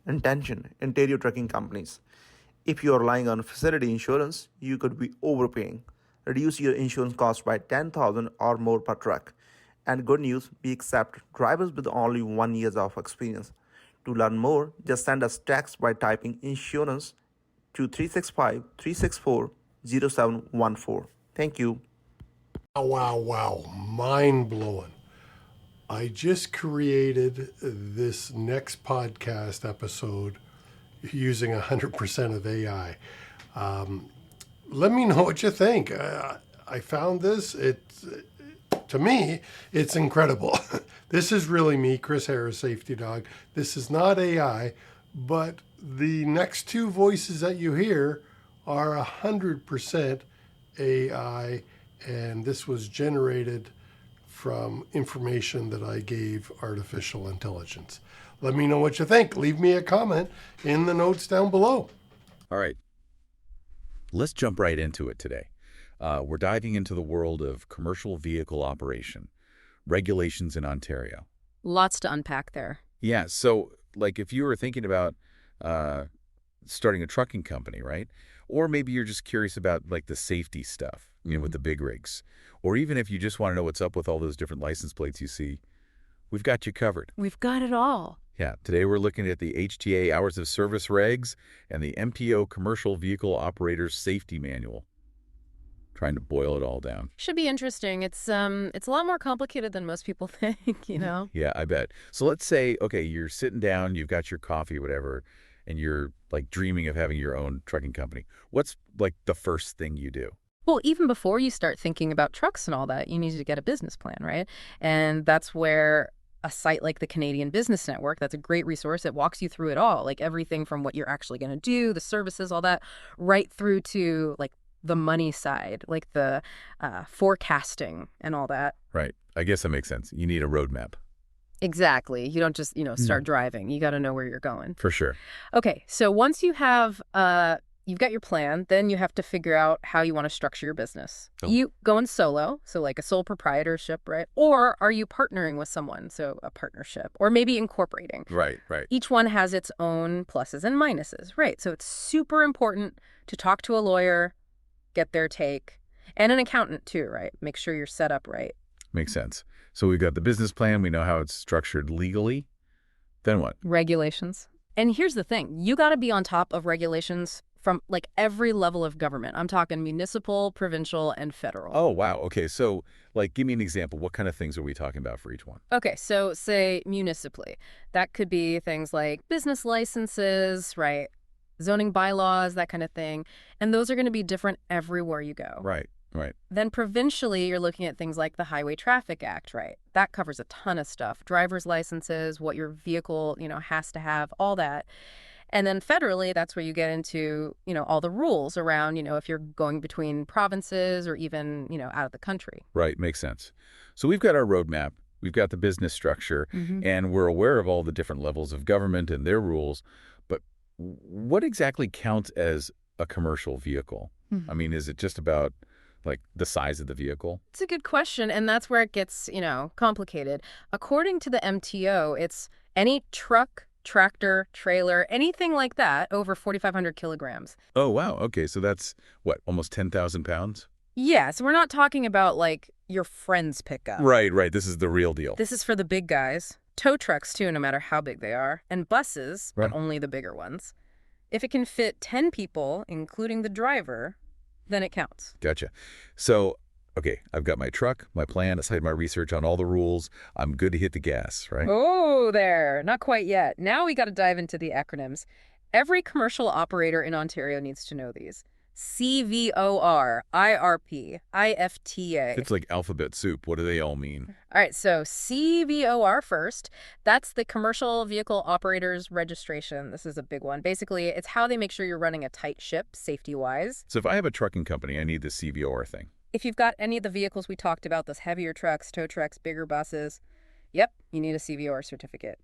and tension in interior trucking companies. If you are relying on facility insurance, you could be overpaying. Reduce your insurance cost by $10,000 or more per truck. And good news, we accept drivers with only 1 year of experience. To learn more, just send us text by typing insurance to 365-364-0714. Thank you. Wow. Mind blowing. I just created this next podcast episode using 100% of AI. Let me know what you think. I found this. To me, it's incredible. This is really me, Chris Harris, Safety Dawg. This is not AI, but the next two voices that you hear are 100% AI, and this was generated from information that I gave artificial intelligence. Let me know what you think. Leave me a comment in the notes down below. All right. Let's jump right into it today. We're diving into the world of commercial vehicle operation, regulations in Ontario. Lots to unpack there. Yeah, so like if you were thinking about starting a trucking company, right? Or maybe you're just curious about like the safety stuff, with the big rigs. Or even if you just want to know what's up with all those different license plates you see, we've got you covered. We've got it all. Yeah, today we're looking at the HTA Hours of Service Regs and the MPO Commercial Vehicle Operators Safety Manual. Trying to boil it all down. Should be interesting. It's a lot more complicated than most people think, Yeah, I bet. So let's say, okay, you're sitting down, you've got your coffee, whatever, and you're like dreaming of having your own trucking company. What's like the first thing you do? Well, even before you start thinking about trucks and all that, you need to get a business plan, right? And that's where a site like the Canadian Business Network, that's a great resource. It walks you through it all, like everything from what you're actually going to do, the services, all that, right through to like the money side, like the forecasting and all that. Right. I guess that makes sense. You need a roadmap. Exactly. You don't just, start driving. You got to know where you're going. For sure. Okay. So once you have, you've got your plan, then you have to figure out how you want to structure your business. Oh. You going solo, so like a sole proprietorship, right? Or are you partnering with someone, so a partnership, or maybe incorporating? Right. Each one has its own pluses and minuses, right? So it's super important to talk to a lawyer, get their take, and an accountant too, right? Make sure you're set up right. Makes sense. So we've got the business plan. We know how it's structured legally. Then what? Regulations. And here's the thing. You got to be on top of regulations from like every level of government. I'm talking municipal, provincial, and federal. Oh, wow. Okay. So like, give me an example. What kind of things are we talking about for each one? Okay. So say municipally. That could be things like business licenses, right? Zoning bylaws, that kind of thing. And those are going to be different everywhere you go. Right. Then provincially, you're looking at things like the Highway Traffic Act, right? That covers a ton of stuff. Driver's licenses, what your vehicle, has to have, all that. And then federally, that's where you get into, all the rules around, if you're going between provinces or even, out of the country. Right. Makes sense. So we've got our roadmap. We've got the business structure, and we're aware of all the different levels of government and their rules. But what exactly counts as a commercial vehicle? I mean, is it just about like the size of the vehicle? It's a good question, and that's where it gets, complicated. According to the MTO, it's any truck, tractor, trailer, anything like that over 4,500 kilograms. Oh, wow. Okay, so that's, what, almost 10,000 pounds? Yeah, so we're not talking about, like, your friend's pickup. Right. This is the real deal. This is for the big guys. Tow trucks, too, no matter how big they are. And buses, Right. But only the bigger ones. If it can fit 10 people, including the driver, then it counts. Gotcha. So, okay, I've got my truck, my plan, aside my research on all the rules. I'm good to hit the gas, right? Oh, there. Not quite yet. Now we got to dive into the acronyms. Every commercial operator in Ontario needs to know these. CVOR, IRP, IFTA. It's like alphabet soup. What do they all mean? All right, so CVOR first. That's the Commercial Vehicle Operators Registration. This is a big one. Basically, it's how they make sure you're running a tight ship, safety-wise. So if I have a trucking company, I need the CVOR thing. If you've got any of the vehicles we talked about, those heavier trucks, tow trucks, bigger buses, yep, you need a CVOR certificate.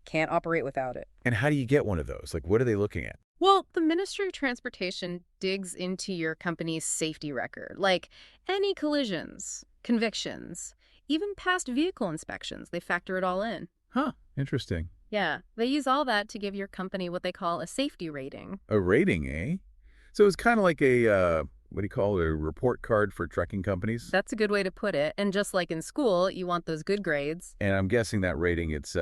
Can't operate without it. And how do you get one of those? Like, what are they looking at? Well, the Ministry of Transportation digs into your company's safety record, like any collisions, convictions, even past vehicle inspections. They factor it all in. Huh, interesting. Yeah, they use all that to give your company what they call a safety rating. A rating, eh? So it's kind of like a, what do you call it, a report card for trucking companies? That's a good way to put it. And just like in school, you want those good grades. And I'm guessing that rating, it's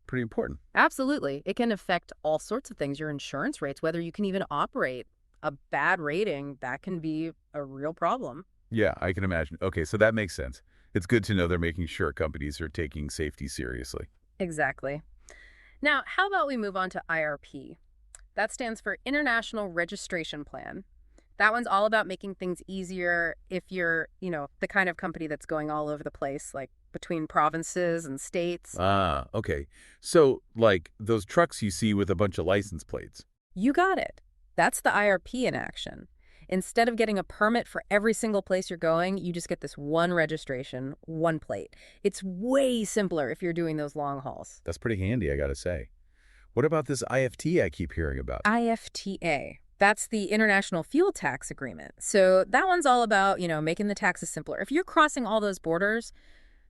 pretty important. Absolutely. It can affect all sorts of things, your insurance rates, whether you can even operate. A bad rating, that can be a real problem. Yeah, I can imagine. Okay, so that makes sense. It's good to know they're making sure companies are taking safety seriously. Exactly. Now, how about we move on to IRP? That stands for International Registration Plan. That one's all about making things easier if you're, the kind of company that's going all over the place, like between provinces and states. Ah, okay. So, like those trucks you see with a bunch of license plates. You got it. That's the IRP in action. Instead of getting a permit for every single place you're going, you just get this one registration, one plate. It's way simpler if you're doing those long hauls. That's pretty handy, I gotta say. What about this IFT I keep hearing about? IFTA. That's the International Fuel Tax Agreement. So that one's all about, making the taxes simpler. If you're crossing all those borders,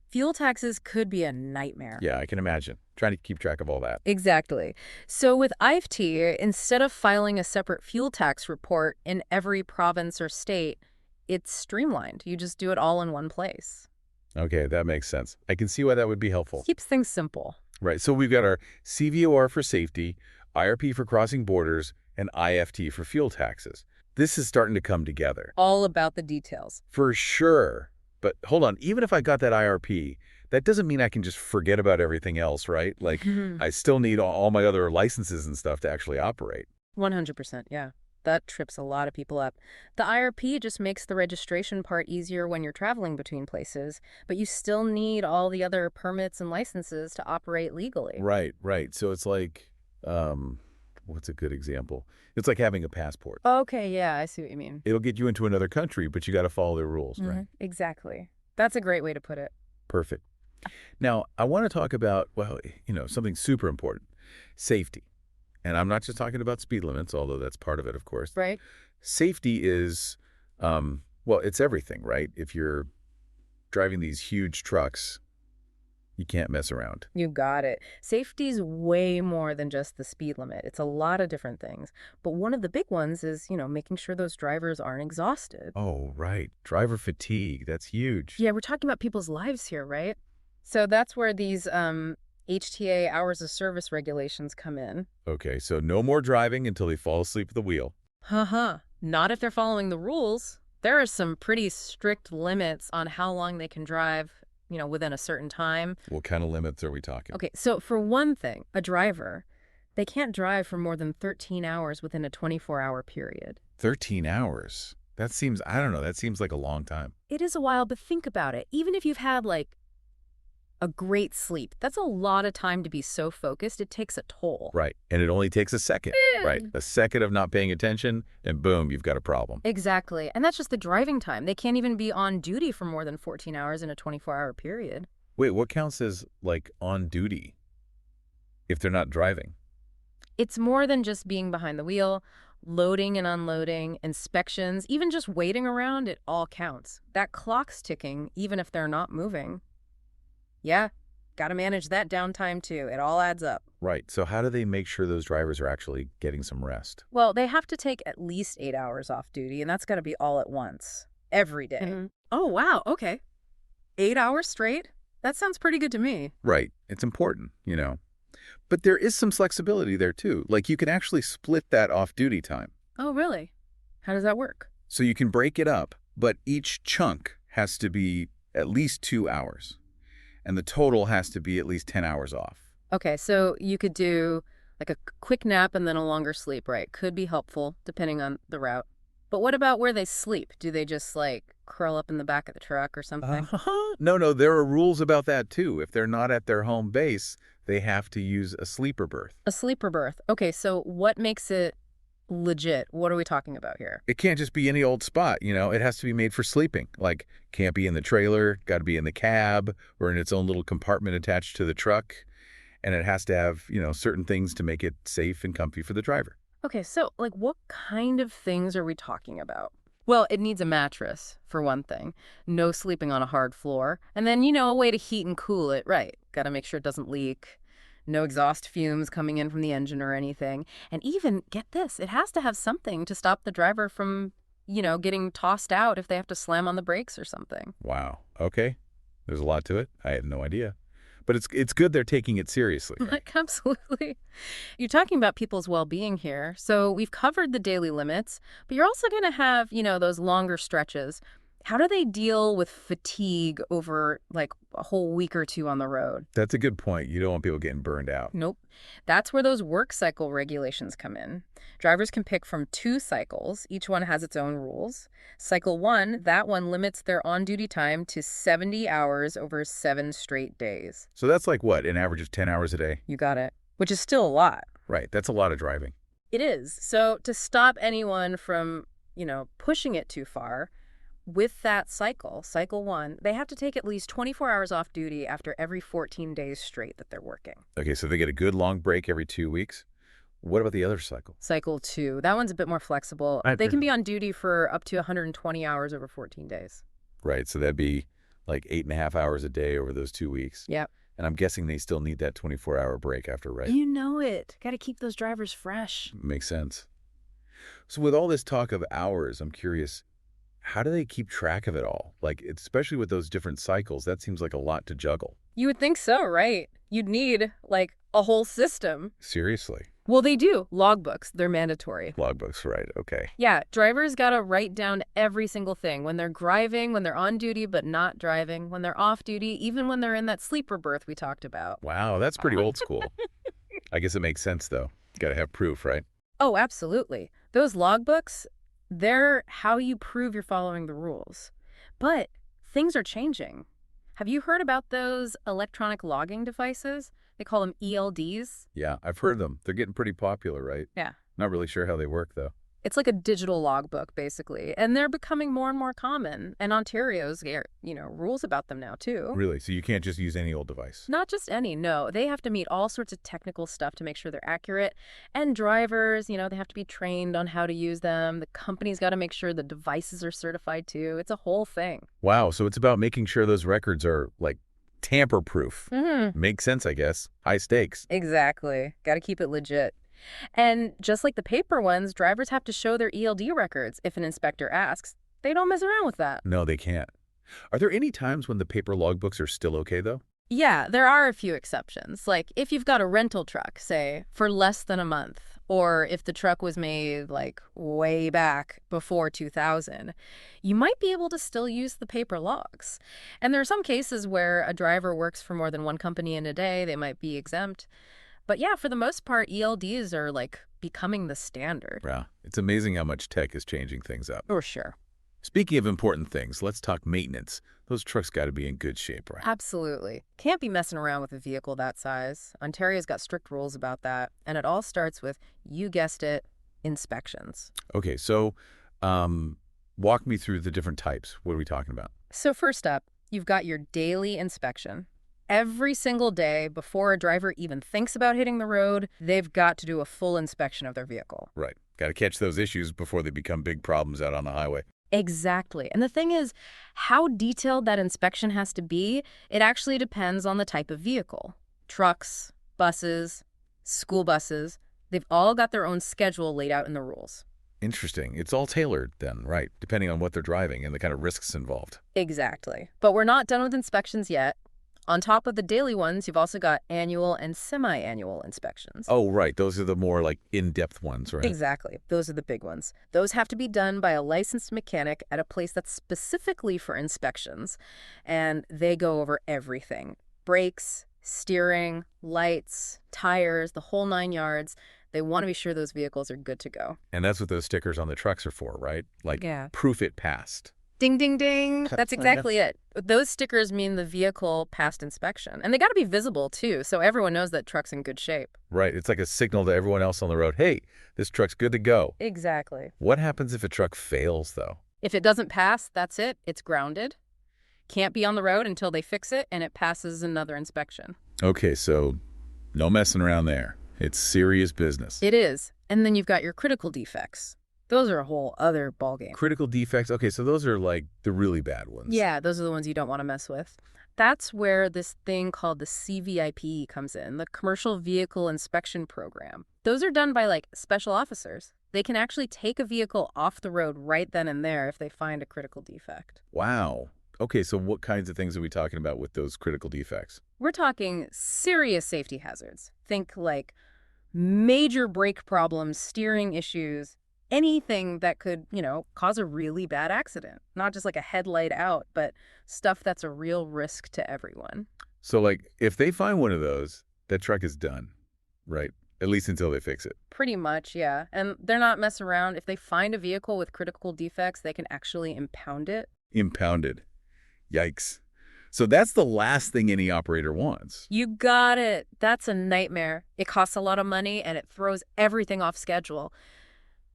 fuel taxes could be a nightmare. Yeah, I can imagine. Trying to keep track of all that. Exactly. So with IFT, instead of filing a separate fuel tax report in every province or state, it's streamlined. You just do it all in one place. Okay, that makes sense. I can see why that would be helpful. Keeps things simple. Right, so we've got our CVOR for safety, IRP for crossing borders, and IFT for fuel taxes. This is starting to come together. All about the details. For sure. But hold on, even if I got that IRP, that doesn't mean I can just forget about everything else, right? Like, I still need all my other licenses and stuff to actually operate. 100%, yeah. That trips a lot of people up. The IRP just makes the registration part easier when you're traveling between places, but you still need all the other permits and licenses to operate legally. Right, right. So it's like, what's a good example? It's like having a passport. Okay, yeah, I see what you mean. It'll get you into another country, but you got to follow their rules, right? Exactly. That's a great way to put it. Perfect. Now, I want to talk about, well, something super important, safety. And I'm not just talking about speed limits, although that's part of it, of course. Right. Safety is, well, it's everything, right? If you're driving these huge trucks, you can't mess around. You got it. Safety's way more than just the speed limit. It's a lot of different things. But one of the big ones is, making sure those drivers aren't exhausted. Oh, right. Driver fatigue. That's huge. Yeah, we're talking about people's lives here, right? So that's where these HTA hours of service regulations come in. Okay, so no more driving until they fall asleep at the wheel. Not if they're following the rules. There are some pretty strict limits on how long they can drive, within a certain time. What kind of limits are we talking? Okay, so for one thing, a driver, they can't drive for more than 13 hours within a 24-hour period. 13 hours? That seems, I don't know, that seems like a long time. It is a while, but think about it. Even if you've had, a great sleep, that's a lot of time to be so focused. It takes a toll. Right, and it only takes a second, right? A second of not paying attention, and boom, you've got a problem. Exactly, and that's just the driving time. They can't even be on duty for more than 14 hours in a 24-hour period. Wait, what counts as, on duty if they're not driving? It's more than just being behind the wheel. Loading and unloading, inspections, even just waiting around, it all counts. That clock's ticking, even if they're not moving. Yeah, got to manage that downtime too. It all adds up. Right, so how do they make sure those drivers are actually getting some rest? Well, they have to take at least 8 hours off duty, and that's got to be all at once, every day. Oh, wow, okay. 8 hours straight? That sounds pretty good to me. Right, it's important, But there is some flexibility there too. Like you can actually split that off-duty time. Oh, really? How does that work? So you can break it up, but each chunk has to be at least 2 hours. And the total has to be at least 10 hours off. Okay, so you could do a quick nap and then a longer sleep, right? Could be helpful depending on the route. But what about where they sleep? Do they just curl up in the back of the truck or something? No, there are rules about that too. If they're not at their home base, they have to use a sleeper berth. A sleeper berth. Okay, so what makes it legit? What are we talking about here? It can't just be any old spot, It has to be made for sleeping. Can't be in the trailer, got to be in the cab or in its own little compartment attached to the truck. And it has to have, certain things to make it safe and comfy for the driver. Okay, so what kind of things are we talking about? Well, it needs a mattress, for one thing. No sleeping on a hard floor. And then, a way to heat and cool it. Right. Got to make sure it doesn't leak. No exhaust fumes coming in from the engine or anything. And even, get this, it has to have something to stop the driver from, getting tossed out if they have to slam on the brakes or something. Wow. Okay. There's a lot to it. I had no idea. But it's good they're taking it seriously, right? Absolutely. You're talking about people's well-being here. So we've covered the daily limits, but you're also going to have, those longer stretches. How do they deal with fatigue over like a whole week or two on the road? That's a good point. You don't want people getting burned out. Nope. That's where those work cycle regulations come in. Drivers can pick from 2 cycles. Each one has its own rules. Cycle 1, that one limits their on-duty time to 70 hours over 7 straight days. So that's like what, an average of 10 hours a day? You got it. Which is still a lot. Right. That's a lot of driving. It is. So to stop anyone from, pushing it too far, with that cycle 1, they have to take at least 24 hours off duty after every 14 days straight that they're working. Okay, so they get a good long break every 2 weeks. What about the other cycle? Cycle 2, that one's a bit more flexible. They can be on duty for up to 120 hours over 14 days. Right, so that'd be like 8.5 hours a day over those 2 weeks. Yep. And I'm guessing they still need that 24-hour break after, right? You know it. Got to keep those drivers fresh. Makes sense. So with all this talk of hours, I'm curious, how do they keep track of it all? Like, especially with those different cycles, that seems like a lot to juggle. You would think so, right? You'd need, like, a whole system. Seriously? Well, they do. Logbooks, they're mandatory. Logbooks, right, okay. Yeah, drivers got to write down every single thing. When they're driving, when they're on duty but not driving, when they're off duty, even when they're in that sleeper berth we talked about. Wow, that's pretty old school. I guess it makes sense, though. Got to have proof, right? Oh, absolutely. Those logbooks, they're how you prove you're following the rules. But things are changing. Have you heard about those electronic logging devices? They call them ELDs. Yeah, I've heard of them. They're getting pretty popular, right? Yeah. Not really sure how they work, though. It's like a digital logbook, basically. And they're becoming more and more common. And Ontario's, rules about them now, too. Really? So you can't just use any old device? Not just any, no. They have to meet all sorts of technical stuff to make sure they're accurate. And drivers, they have to be trained on how to use them. The company's got to make sure the devices are certified, too. It's a whole thing. Wow, so it's about making sure those records are, like, tamper-proof. Mm-hmm. Makes sense, I guess. High stakes. Exactly. Got to keep it legit. And just like the paper ones, drivers have to show their ELD records if an inspector asks. They don't mess around with that. No, they can't. Are there any times when the paper logbooks are still okay, though? Yeah, there are a few exceptions. Like if you've got a rental truck, say, for less than a month, or if the truck was made like way back before 2000, you might be able to still use the paper logs. And there are some cases where a driver works for more than one company in a day. They might be exempt. But yeah, for the most part, ELDs are like becoming the standard. Wow. It's amazing how much tech is changing things up. For sure. Speaking of important things, let's talk maintenance. Those trucks got to be in good shape, right? Absolutely. Can't be messing around with a vehicle that size. Ontario's got strict rules about that. And it all starts with, you guessed it, inspections. Okay, so walk me through the different types. What are we talking about? So first up, you've got your daily inspection. Every single day, before a driver even thinks about hitting the road, they've got to do a full inspection of their vehicle. Right. Got to catch those issues before they become big problems out on the highway. Exactly. And the thing is, how detailed that inspection has to be, it actually depends on the type of vehicle. Trucks, buses, school buses, they've all got their own schedule laid out in the rules. Interesting. It's all tailored then, right, depending on what they're driving and the kind of risks involved. Exactly. But we're not done with inspections yet. On top of the daily ones, you've also got annual and semi-annual inspections. Oh, right. Those are the more like in-depth ones, right? Exactly. Those are the big ones. Those have to be done by a licensed mechanic at a place that's specifically for inspections. And they go over everything. Brakes, steering, lights, tires, the whole 9 yards. They want to be sure those vehicles are good to go. And that's what those stickers on the trucks are for, right? Like, yeah. Proof it passed. Ding, ding, ding. That's exactly it. Those stickers mean the vehicle passed inspection. And they got to be visible, too, so everyone knows that truck's in good shape. Right. It's like a signal to everyone else on the road. Hey, this truck's good to go. Exactly. What happens if a truck fails, though? If it doesn't pass, that's it. It's grounded. Can't be on the road until they fix it, and it passes another inspection. Okay, so no messing around there. It's serious business. It is. And then you've got your critical defects. Those are a whole other ballgame. Critical defects. Okay, so those are like the really bad ones. Yeah, those are the ones you don't want to mess with. That's where this thing called the CVIP comes in, the Commercial Vehicle Inspection Program. Those are done by like special officers. They can actually take a vehicle off the road right then and there if they find a critical defect. Wow. Okay, so what kinds of things are we talking about with those critical defects? We're talking serious safety hazards. Think like major brake problems, steering issues, anything that could, cause a really bad accident. Not just like a headlight out, but stuff that's a real risk to everyone. So, like, if they find one of those, that truck is done, right? At least until they fix it. Pretty much, yeah. And they're not messing around. If they find a vehicle with critical defects, they can actually impound it. Impounded. Yikes. So that's the last thing any operator wants. You got it. That's a nightmare. It costs a lot of money and it throws everything off schedule.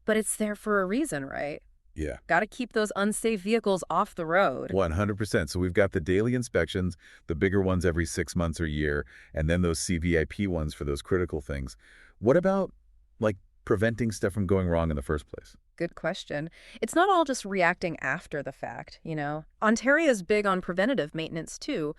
But it's there for a reason, right? Yeah. Got to keep those unsafe vehicles off the road. 100%. So we've got the daily inspections, the bigger ones every 6 months or year, and then those CVIP ones for those critical things. What about, like, preventing stuff from going wrong in the first place? Good question. It's not all just reacting after the fact, Ontario's big on preventative maintenance, too.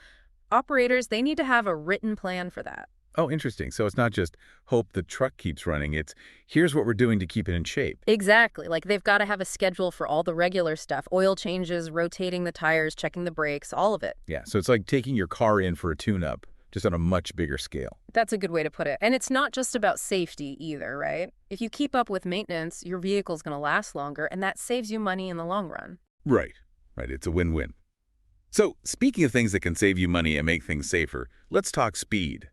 Operators, they need to have a written plan for that. Oh, interesting. So it's not just hope the truck keeps running. It's here's what we're doing to keep it in shape. Exactly. Like they've got to have a schedule for all the regular stuff. Oil changes, rotating the tires, checking the brakes, all of it. Yeah, so it's like taking your car in for a tune-up, just on a much bigger scale. That's a good way to put it. And it's not just about safety either, right? If you keep up with maintenance, your vehicle's going to last longer, and that saves you money in the long run. Right. It's a win-win. So speaking of things that can save you money and make things safer, let's talk speed.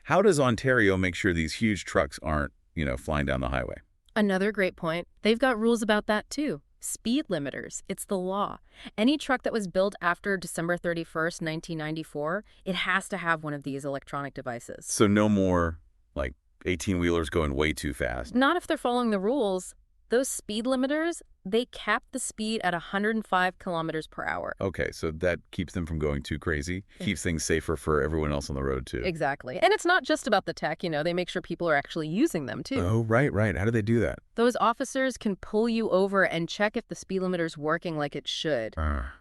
How does Ontario make sure these huge trucks aren't, flying down the highway? Another great point. They've got rules about that, too. Speed limiters. It's the law. Any truck that was built after December 31st, 1994, it has to have one of these electronic devices. So no more, like, 18-wheelers going way too fast? Not if they're following the rules. Those speed limiters, they cap the speed at 105 kilometers per hour. Okay, so that keeps them from going too crazy, keeps things safer for everyone else on the road, too. Exactly. And it's not just about the tech, they make sure people are actually using them, too. Oh, right. How do they do that? Those officers can pull you over and check if the speed limiter's working like it should.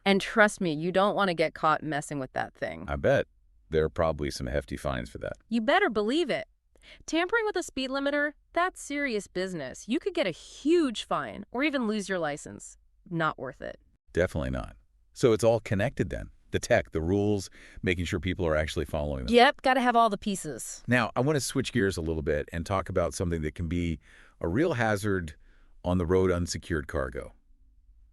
And trust me, you don't want to get caught messing with that thing. I bet. There are probably some hefty fines for that. You better believe it. Tampering with a speed limiter, that's serious business. You could get a huge fine or even lose your license. Not worth it. Definitely not. So it's all connected then. The tech, the rules, making sure people are actually following them. Yep, got to have all the pieces. Now, I want to switch gears a little bit and talk about something that can be a real hazard on the road, unsecured cargo.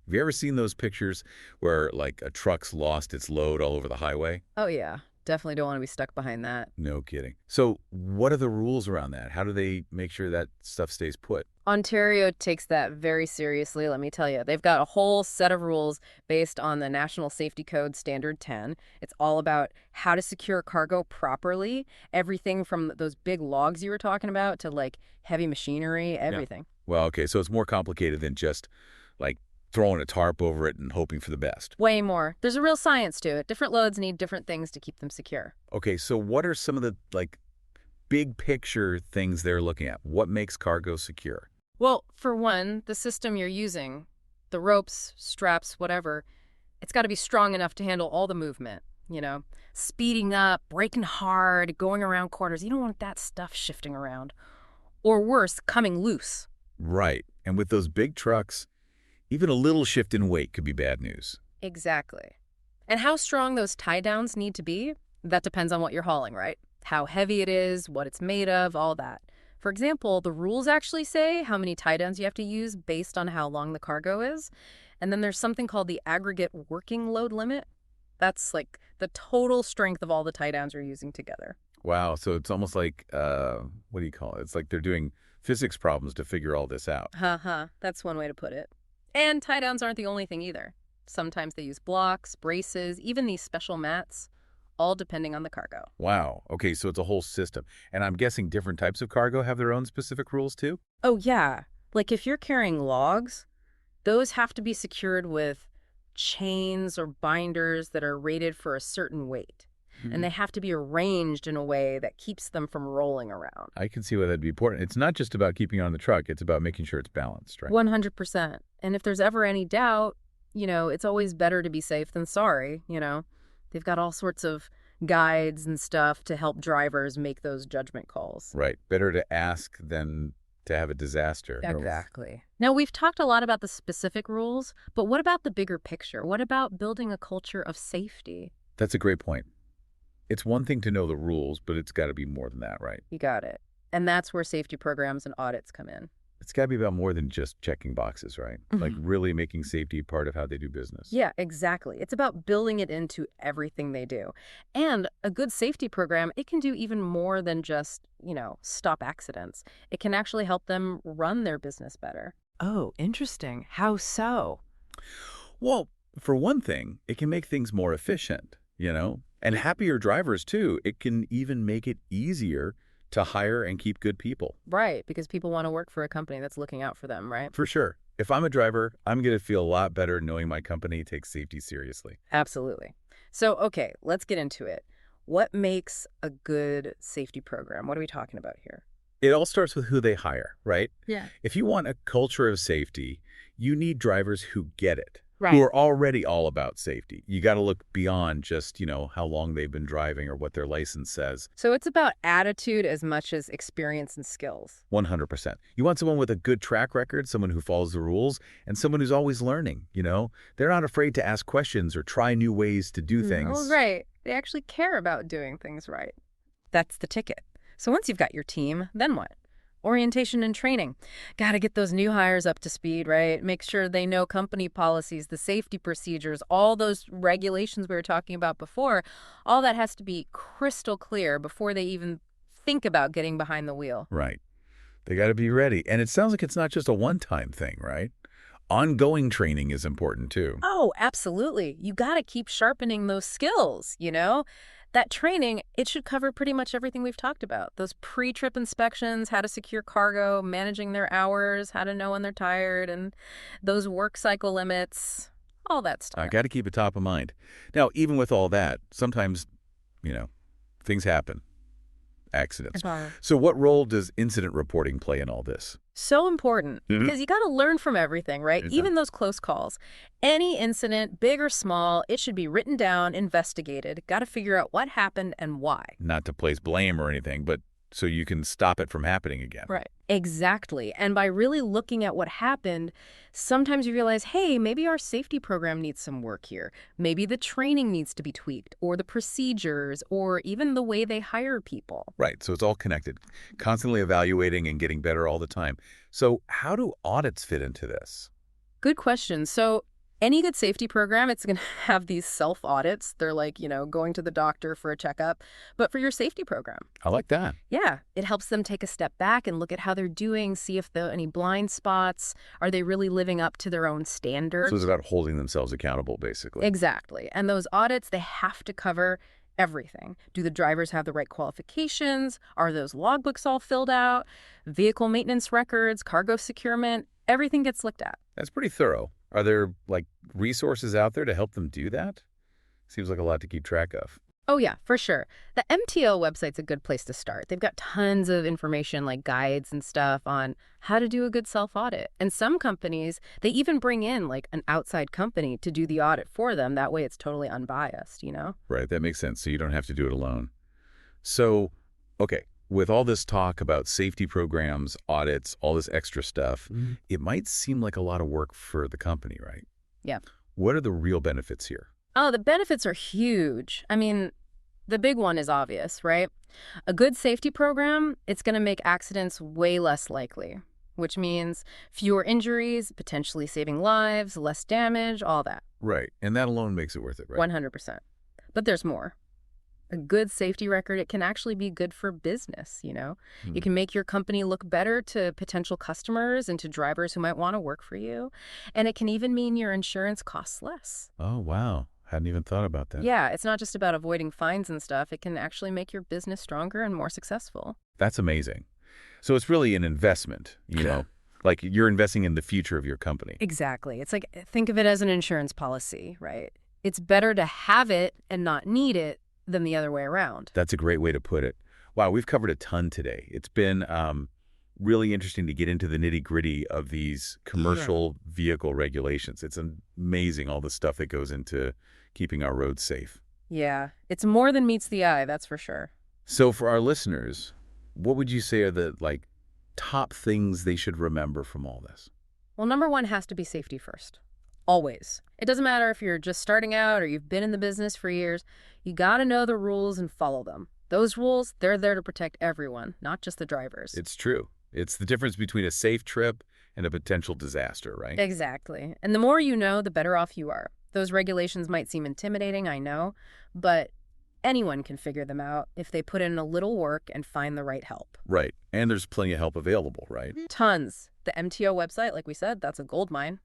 Have you ever seen those pictures where, like, a truck's lost its load all over the highway? Oh, yeah. Definitely don't want to be stuck behind that. No kidding. So what are the rules around that? How do they make sure that stuff stays put? Ontario takes that very seriously, let me tell you. They've got a whole set of rules based on the National Safety Code Standard 10. It's all about how to secure cargo properly. Everything from those big logs you were talking about to, like, heavy machinery, everything. Yeah. Well, okay, so it's more complicated than just, like, throwing a tarp over it and hoping for the best. Way more. There's a real science to it. Different loads need different things to keep them secure. Okay, so what are some of the, like, big picture things they're looking at? What makes cargo secure? Well, for one, the system you're using, the ropes, straps, whatever, it's got to be strong enough to handle all the movement, speeding up, braking hard, going around corners. You don't want that stuff shifting around. Or worse, coming loose. Right. And with those big trucks, even a little shift in weight could be bad news. Exactly. And how strong those tie-downs need to be, that depends on what you're hauling, right? How heavy it is, what it's made of, all that. For example, the rules actually say how many tie-downs you have to use based on how long the cargo is. And then there's something called the aggregate working load limit. That's like the total strength of all the tie-downs you're using together. Wow, so it's almost like, what do you call it? It's like they're doing physics problems to figure all this out. That's one way to put it. And tie-downs aren't the only thing either. Sometimes they use blocks, braces, even these special mats, all depending on the cargo. Wow. Okay, so it's a whole system. And I'm guessing different types of cargo have their own specific rules too? Oh, yeah. Like if you're carrying logs, those have to be secured with chains or binders that are rated for a certain weight. And they have to be arranged in a way that keeps them from rolling around. I can see why that'd be important. It's not just about keeping it on the truck. It's about making sure it's balanced, right? 100%. And if there's ever any doubt, it's always better to be safe than sorry, The They've got all sorts of guides and stuff to help drivers make those judgment calls. Right. Better to ask than to have a disaster. Exactly. Now, we've talked a lot about the specific rules, but what about the bigger picture? What about building a culture of safety? That's a great point. It's one thing to know the rules, but it's got to be more than that, right? You got it. And that's where safety programs and audits come in. It's got to be about more than just checking boxes, right? Like really making safety part of how they do business. Yeah, exactly. It's about building it into everything they do. And a good safety program, it can do even more than just, stop accidents. It can actually help them run their business better. Oh, interesting. How so? Well, for one thing, it can make things more efficient, and happier drivers, too. It can even make it easier to hire and keep good people. Right, because people want to work for a company that's looking out for them, right? For sure. If I'm a driver, I'm going to feel a lot better knowing my company takes safety seriously. Absolutely. So, okay, let's get into it. What makes a good safety program? What are we talking about here? It all starts with who they hire, right? Yeah. If you want a culture of safety, you need drivers who get it. Right. Who are already all about safety. You got to look beyond just, how long they've been driving or what their license says. So it's about attitude as much as experience and skills. 100%. You want someone with a good track record, someone who follows the rules, and someone who's always learning, They're not afraid to ask questions or try new ways to do things. Oh, right. They actually care about doing things right. That's the ticket. So once you've got your team, then what? Orientation and training. Got to get those new hires up to speed, right? Make sure they know company policies, the safety procedures, all those regulations we were talking about before. All that has to be crystal clear before they even think about getting behind the wheel. Right. They got to be ready. And it sounds like it's not just a one-time thing, right? Ongoing training is important, too. Oh, absolutely. You got to keep sharpening those skills, That training, it should cover pretty much everything we've talked about. Those pre-trip inspections, how to secure cargo, managing their hours, how to know when they're tired, and those work cycle limits, all that stuff. I got to keep it top of mind. Now, even with all that, sometimes, things happen. Accidents. So what role does incident reporting play in all this? So important, because you got to learn from everything, right? Even those close calls. Any incident, big or small, it should be written down, investigated, got to figure out what happened and why. Not to place blame or anything, but so you can stop it from happening again. Right. Exactly. And by really looking at what happened, sometimes you realize, hey, maybe our safety program needs some work here. Maybe the training needs to be tweaked, or the procedures, or even the way they hire people. Right. So it's all connected, constantly evaluating and getting better all the time. So how do audits fit into this? Good question. So any good safety program, it's going to have these self-audits. They're like, going to the doctor for a checkup, but for your safety program. I like that. Yeah. It helps them take a step back and look at how they're doing, see if there are any blind spots. Are they really living up to their own standards? So it's about holding themselves accountable, basically. Exactly. And those audits, they have to cover everything. Do the drivers have the right qualifications? Are those logbooks all filled out? Vehicle maintenance records, cargo securement, everything gets looked at. That's pretty thorough. Are there, resources out there to help them do that? Seems like a lot to keep track of. Oh, yeah, for sure. The MTO website's a good place to start. They've got tons of information like guides and stuff on how to do a good self-audit. And some companies, they even bring in an outside company to do the audit for them. That way it's totally unbiased, Right, that makes sense. So you don't have to do it alone. So, okay, with all this talk about safety programs, audits, all this extra stuff, it might seem like a lot of work for the company, right? Yeah. What are the real benefits here? Oh, the benefits are huge. I mean, the big one is obvious, right? A good safety program, it's going to make accidents way less likely, which means fewer injuries, potentially saving lives, less damage, all that. Right. And that alone makes it worth it, right? 100%. But there's more. A good safety record, it can actually be good for business, You can make your company look better to potential customers and to drivers who might want to work for you. And it can even mean your insurance costs less. Oh, wow. Hadn't even thought about that. Yeah, it's not just about avoiding fines and stuff. It can actually make your business stronger and more successful. That's amazing. So it's really an investment, like you're investing in the future of your company. Exactly. It's think of it as an insurance policy, right? It's better to have it and not need it than the other way around. That's a great way to put it. Wow, we've covered a ton today. It's been really interesting to get into the nitty-gritty of these commercial vehicle regulations. It's amazing all the stuff that goes into keeping our roads safe. Yeah, it's more than meets the eye, that's for sure. So for our listeners, what would you say are the, top things they should remember from all this? Well, number one has to be safety first. Always. It doesn't matter if you're just starting out or you've been in the business for years. You got to know the rules and follow them. Those rules, they're there to protect everyone, not just the drivers. It's true. It's the difference between a safe trip and a potential disaster, right? Exactly. And the more you know, the better off you are. Those regulations might seem intimidating, I know, but anyone can figure them out if they put in a little work and find the right help. Right. And there's plenty of help available, right? Tons. The MTO website, like we said, that's a gold mine.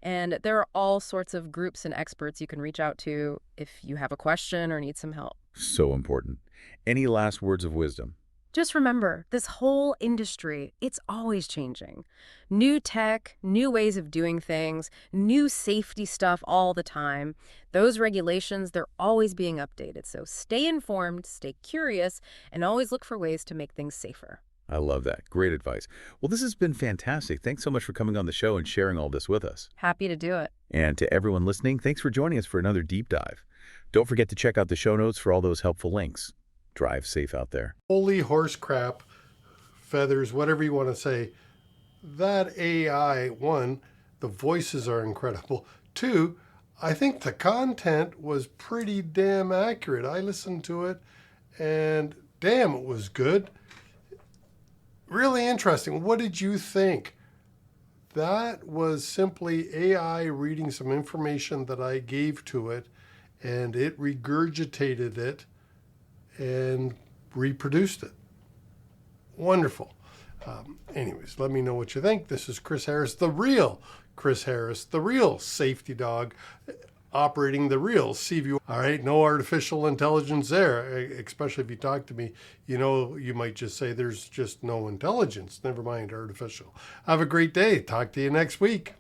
And there are all sorts of groups and experts you can reach out to if you have a question or need some help. So important. Any last words of wisdom? Just remember, this whole industry, it's always changing. New tech, new ways of doing things, new safety stuff all the time. Those regulations, they're always being updated. So stay informed, stay curious, and always look for ways to make things safer. I love that. Great advice. Well, this has been fantastic. Thanks so much for coming on the show and sharing all this with us. Happy to do it. And to everyone listening, thanks for joining us for another deep dive. Don't forget to check out the show notes for all those helpful links. Drive safe out there. Holy horse crap, feathers, whatever you want to say. That AI, one, the voices are incredible. Two, I think the content was pretty damn accurate. I listened to it and damn, it was good. Really interesting. What did you think? That was simply AI reading some information that I gave to it, and it regurgitated it and reproduced it. Wonderful. Anyways, let me know what you think. This is Chris Harris, the real Chris Harris, the real Safety Dawg, operating the real CVOR. All right, no artificial intelligence there, especially if you talk to me. You know, you might just say there's just no intelligence. Never mind artificial. Have a great day. Talk to you next week.